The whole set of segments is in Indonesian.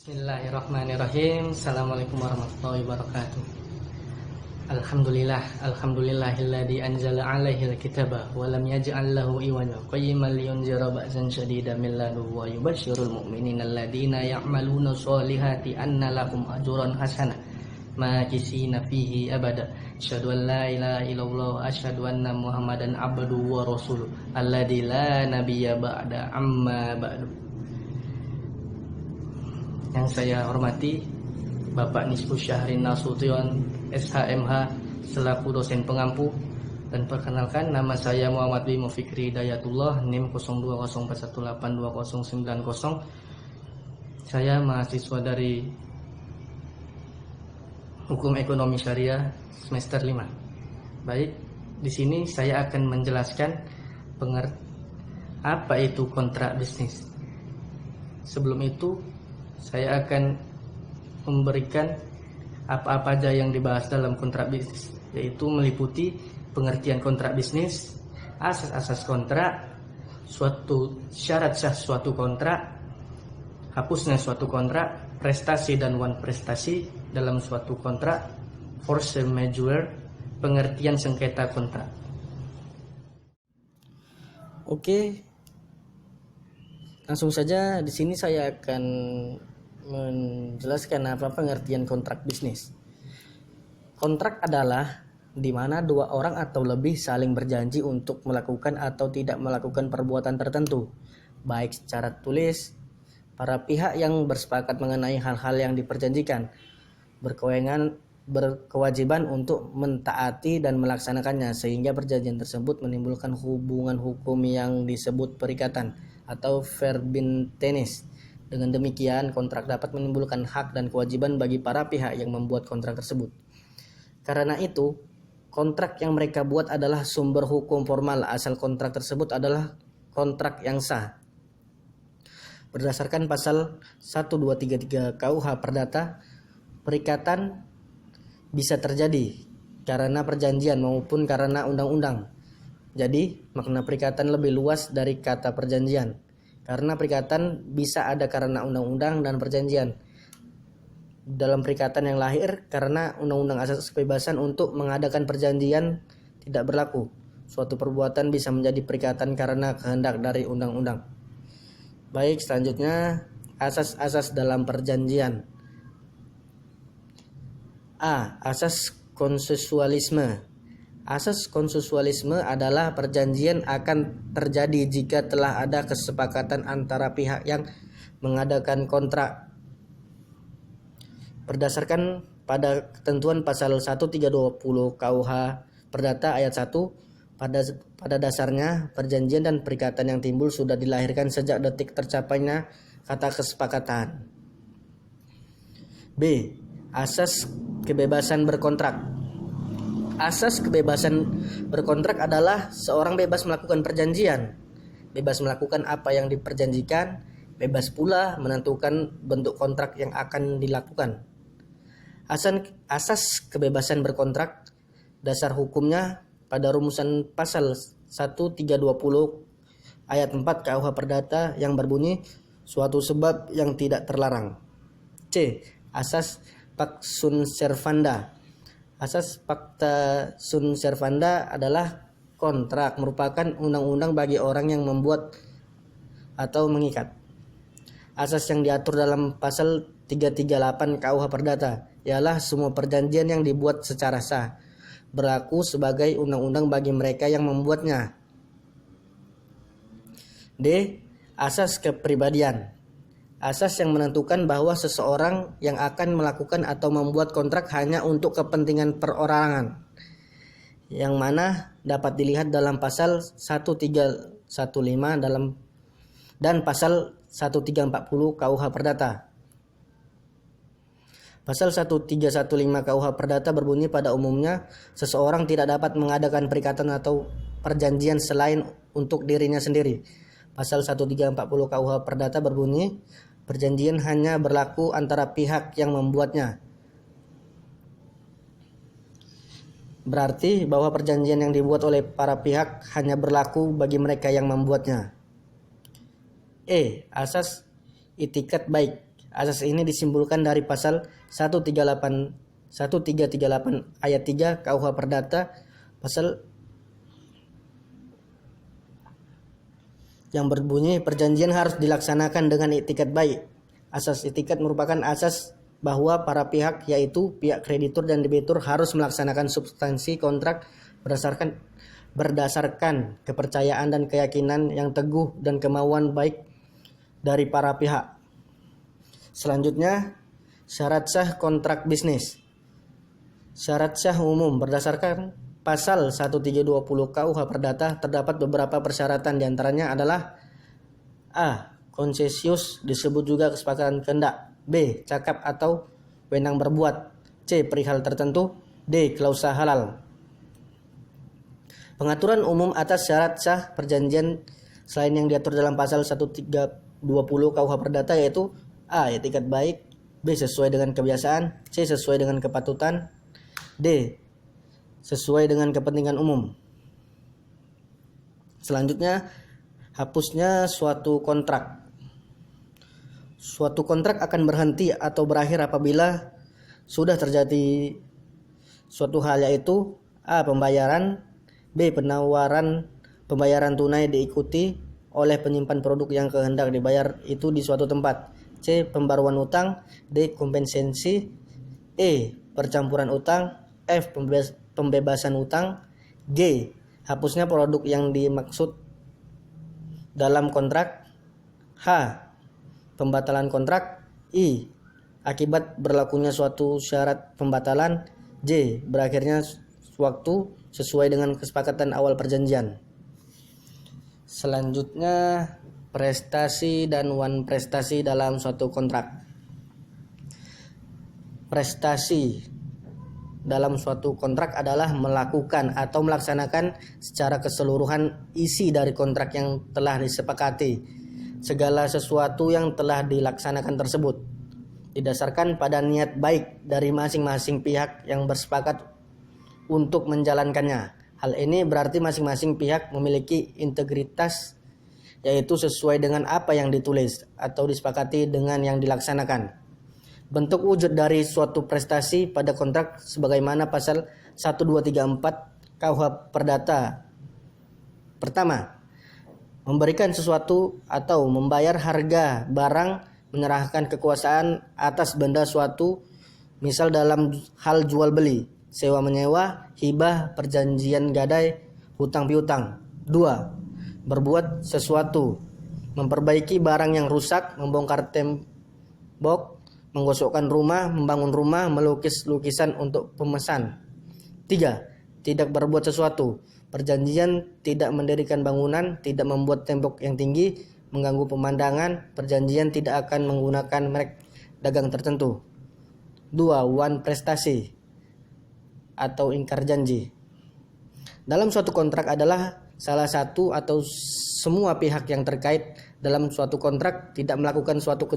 Bismillahirrahmanirrahim. Assalamualaikum warahmatullahi wabarakatuh. Alhamdulillahilladzi anzala 'alaihil kitaba wa lam yaj'al lahu iwaja qayyiman liyunzira ba'san syadidan min ladunhu wa yubashshirul mu'minina alladzina ya'maluna sholihati anna lahum ajran hasanah makisina fihi abada. Asyhadu an la ilaha illallah wa asyhadu anna Muhammadan abduhu wa rasuluh alladzi la nabiyya ba'da amma ba'du. Yang saya hormati Bapak Nisfu Syahrin Nasution SHMH selaku dosen pengampu, dan perkenalkan nama saya Muhammad Bimo Fikri Hidayatullah, NIM 0204182090. Saya mahasiswa dari Hukum Ekonomi Syariah semester 5. Baik, di sini saya akan menjelaskan apa itu kontrak bisnis. Sebelum itu saya akan memberikan apa-apa saja yang dibahas dalam kontrak bisnis, yaitu meliputi pengertian kontrak bisnis, asas-asas kontrak, suatu syarat sah suatu kontrak, hapusnya suatu kontrak, prestasi dan wan prestasi dalam suatu kontrak, force majeure, pengertian sengketa kontrak. Oke. Langsung saja di sini saya akan menjelaskan apa pengertian kontrak bisnis. Kontrak adalah di mana dua orang atau lebih saling berjanji untuk melakukan atau tidak melakukan perbuatan tertentu, baik secara tulis. Para pihak yang bersepakat mengenai hal-hal yang diperjanjikan berkewajiban untuk mentaati dan melaksanakannya, sehingga perjanjian tersebut menimbulkan hubungan hukum yang disebut perikatan atau verbintenis. Dengan demikian, kontrak dapat menimbulkan hak dan kewajiban bagi para pihak yang membuat kontrak tersebut. Karena itu, kontrak yang mereka buat adalah sumber hukum formal asal kontrak tersebut adalah kontrak yang sah. Berdasarkan pasal 1233 KUH Perdata, perikatan bisa terjadi karena perjanjian maupun karena undang-undang. Jadi, makna perikatan lebih luas dari kata perjanjian. Karena perikatan bisa ada karena undang-undang dan perjanjian. Dalam perikatan yang lahir karena undang-undang asas kebebasan untuk mengadakan perjanjian tidak berlaku. Suatu perbuatan bisa menjadi perikatan karena kehendak dari undang-undang. Baik, selanjutnya asas-asas dalam perjanjian. A. Asas konsensualisme. Asas konsensualisme adalah perjanjian akan terjadi jika telah ada kesepakatan antara pihak yang mengadakan kontrak. Berdasarkan pada ketentuan pasal 1320 KUH Perdata ayat 1, pada dasarnya perjanjian dan perikatan yang timbul sudah dilahirkan sejak detik tercapainya kata kesepakatan. B. Asas kebebasan berkontrak. Asas kebebasan berkontrak adalah seorang bebas melakukan perjanjian, bebas melakukan apa yang diperjanjikan, bebas pula menentukan bentuk kontrak yang akan dilakukan. Asas kebebasan berkontrak, dasar hukumnya pada rumusan pasal 1320 ayat 4 KUH Perdata yang berbunyi suatu sebab yang tidak terlarang. C. Asas Pax sunt servanda. Asas pacta sunt servanda adalah kontrak merupakan undang-undang bagi orang yang membuat atau mengikat. Asas yang diatur dalam pasal 338 KUH Perdata ialah semua perjanjian yang dibuat secara sah berlaku sebagai undang-undang bagi mereka yang membuatnya. D. Asas kepribadian. Asas yang menentukan bahwa seseorang yang akan melakukan atau membuat kontrak hanya untuk kepentingan perorangan, yang mana dapat dilihat dalam pasal 1315 dan pasal 1340 KUH Perdata. Pasal 1315 KUH Perdata berbunyi pada umumnya seseorang tidak dapat mengadakan perikatan atau perjanjian selain untuk dirinya sendiri. Pasal 1340 KUH Perdata berbunyi perjanjian hanya berlaku antara pihak yang membuatnya. Berarti bahwa perjanjian yang dibuat oleh para pihak hanya berlaku bagi mereka yang membuatnya. Asas itikat baik. Asas ini disimpulkan dari pasal 1338 ayat 3 KUH Perdata, pasal yang berbunyi perjanjian harus dilaksanakan dengan itikat baik. Asas itikat merupakan asas bahwa para pihak, yaitu pihak kreditur dan debitur, harus melaksanakan substansi kontrak berdasarkan kepercayaan dan keyakinan yang teguh dan kemauan baik dari para pihak. Selanjutnya, syarat sah kontrak bisnis. Syarat sah umum berdasarkan pasal 1320 KUH Perdata terdapat beberapa persyaratan, diantaranya adalah A. Konsesius disebut juga kesepakatan kehendak. B. Cakap atau wenang berbuat. C. Perihal tertentu. D. Klausa halal. Pengaturan umum atas syarat sah perjanjian selain yang diatur dalam pasal 1320 KUH Perdata yaitu A. Etikat baik. B. Sesuai dengan kebiasaan. C. Sesuai dengan kepatutan. D. Sesuai dengan kepentingan umum. Selanjutnya, hapusnya suatu kontrak. Suatu kontrak akan berhenti atau berakhir apabila sudah terjadi suatu hal, yaitu A. Pembayaran. B. Pembayaran tunai diikuti oleh penyimpan produk yang kehendak dibayar itu di suatu tempat. C. Pembaruan utang. D. Kompensasi. E. Percampuran utang. F. Pembebasan utang. G. Hapusnya produk yang dimaksud dalam kontrak. H. Pembatalan kontrak. I. Akibat berlakunya suatu syarat pembatalan. J. Berakhirnya waktu sesuai dengan kesepakatan awal perjanjian. Selanjutnya, prestasi dan wan prestasi dalam suatu kontrak. Prestasi dalam suatu kontrak adalah melakukan atau melaksanakan secara keseluruhan isi dari kontrak yang telah disepakati. Segala sesuatu yang telah dilaksanakan tersebut didasarkan pada niat baik dari masing-masing pihak yang bersepakat untuk menjalankannya. Hal ini berarti masing-masing pihak memiliki integritas, yaitu sesuai dengan apa yang ditulis atau disepakati dengan yang dilaksanakan. Bentuk wujud dari suatu prestasi pada kontrak sebagaimana pasal 1234 KUH Perdata. Pertama, memberikan sesuatu atau membayar harga barang, menyerahkan kekuasaan atas benda suatu, misal dalam hal jual beli, sewa menyewa, hibah, perjanjian gadai, hutang piutang. 2. Berbuat sesuatu, memperbaiki barang yang rusak, membongkar tembok, menggosokkan rumah, membangun rumah, melukis lukisan untuk pemesan. 3. Tidak berbuat sesuatu, perjanjian tidak mendirikan bangunan, tidak membuat tembok yang tinggi, mengganggu pemandangan, perjanjian tidak akan menggunakan merek dagang tertentu. 2. Wan prestasi atau ingkar janji. Dalam suatu kontrak adalah salah satu atau semua pihak yang terkait dalam suatu kontrak tidak melakukan suatu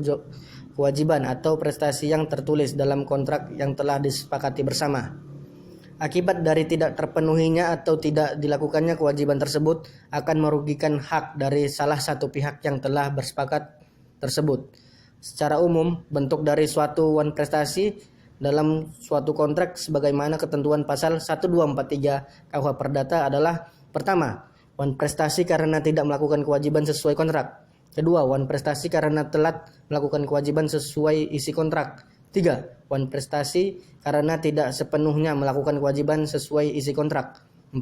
kewajiban atau prestasi yang tertulis dalam kontrak yang telah disepakati bersama. Akibat dari tidak terpenuhinya atau tidak dilakukannya kewajiban tersebut akan merugikan hak dari salah satu pihak yang telah bersepakat tersebut. Secara umum, bentuk dari suatu wan prestasi dalam suatu kontrak sebagaimana ketentuan pasal 1243 KUH Perdata adalah: pertama, wan prestasi karena tidak melakukan kewajiban sesuai kontrak. Kedua, wan prestasi karena telat melakukan kewajiban sesuai isi kontrak. 3. Wan prestasi karena tidak sepenuhnya melakukan kewajiban sesuai isi kontrak. 4.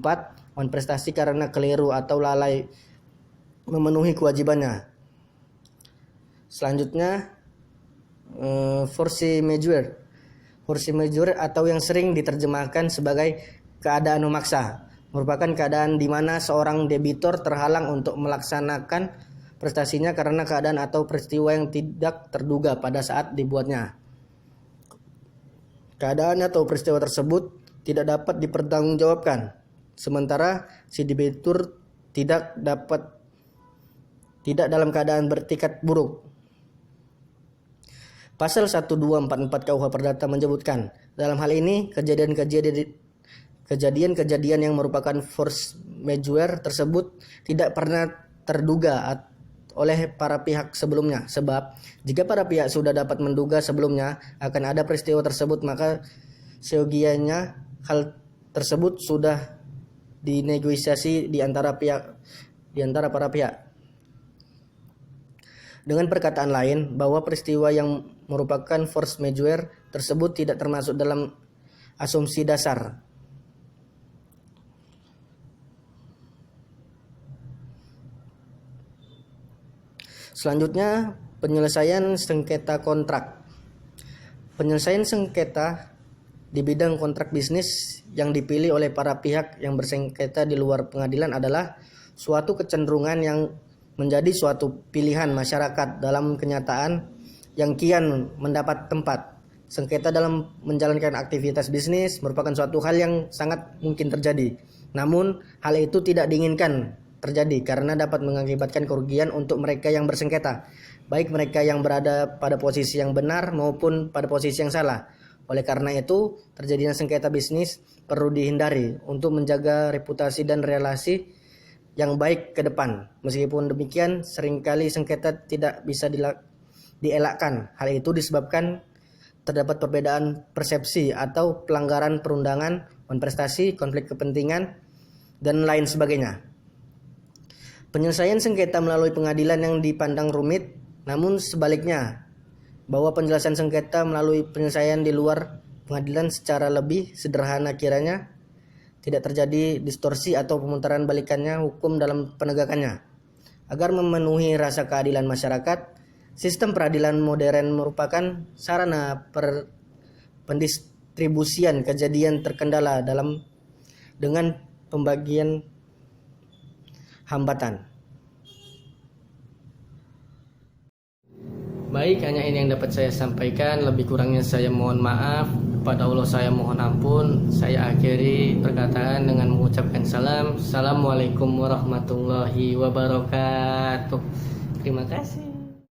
Wan prestasi karena keliru atau lalai memenuhi kewajibannya. Selanjutnya, force majeure. Force majeure atau yang sering diterjemahkan sebagai keadaan memaksa merupakan keadaan di mana seorang debitur terhalang untuk melaksanakan prestasinya karena keadaan atau peristiwa yang tidak terduga pada saat dibuatnya. Keadaan atau peristiwa tersebut tidak dapat dipertanggungjawabkan, sementara si debitur tidak dalam keadaan bertikat buruk. Pasal 1244 KUH Perdata menyebutkan, dalam hal ini kejadian yang merupakan force majeure tersebut tidak pernah terduga oleh para pihak sebelumnya. Sebab jika para pihak sudah dapat menduga sebelumnya akan ada peristiwa tersebut, maka seyogianya hal tersebut sudah dinegosiasi di antara para pihak. Dengan perkataan lain, bahwa peristiwa yang merupakan force majeure tersebut tidak termasuk dalam asumsi dasar. Selanjutnya, penyelesaian sengketa kontrak. Penyelesaian sengketa di bidang kontrak bisnis yang dipilih oleh para pihak yang bersengketa di luar pengadilan adalah suatu kecenderungan yang menjadi suatu pilihan masyarakat dalam kenyataan yang kian mendapat tempat. Sengketa dalam menjalankan aktivitas bisnis merupakan suatu hal yang sangat mungkin terjadi. Namun, hal itu tidak diinginkan terjadi karena dapat mengakibatkan kerugian untuk mereka yang bersengketa, baik mereka yang berada pada posisi yang benar maupun pada posisi yang salah. Oleh karena itu, terjadinya sengketa bisnis perlu dihindari untuk menjaga reputasi dan relasi yang baik ke depan. Meskipun demikian, seringkali sengketa tidak bisa dielakkan. Hal itu disebabkan terdapat perbedaan persepsi atau pelanggaran perundangan, prestasi, konflik kepentingan, dan lain sebagainya. Penyelesaian sengketa melalui pengadilan yang dipandang rumit, namun sebaliknya, bahwa penjelasan sengketa melalui penyelesaian di luar pengadilan secara lebih sederhana kiranya tidak terjadi distorsi atau pemutaran balikannya hukum dalam penegakannya. Agar memenuhi rasa keadilan masyarakat, sistem peradilan modern merupakan sarana pendistribusian kejadian terkendala dengan pembagian hambatan. Baik, hanya ini yang dapat saya sampaikan. Lebih kurangnya saya mohon maaf. Kepada Allah saya mohon ampun. Saya akhiri perkataan dengan mengucapkan salam. Assalamualaikum warahmatullahi wabarakatuh. Terima kasih.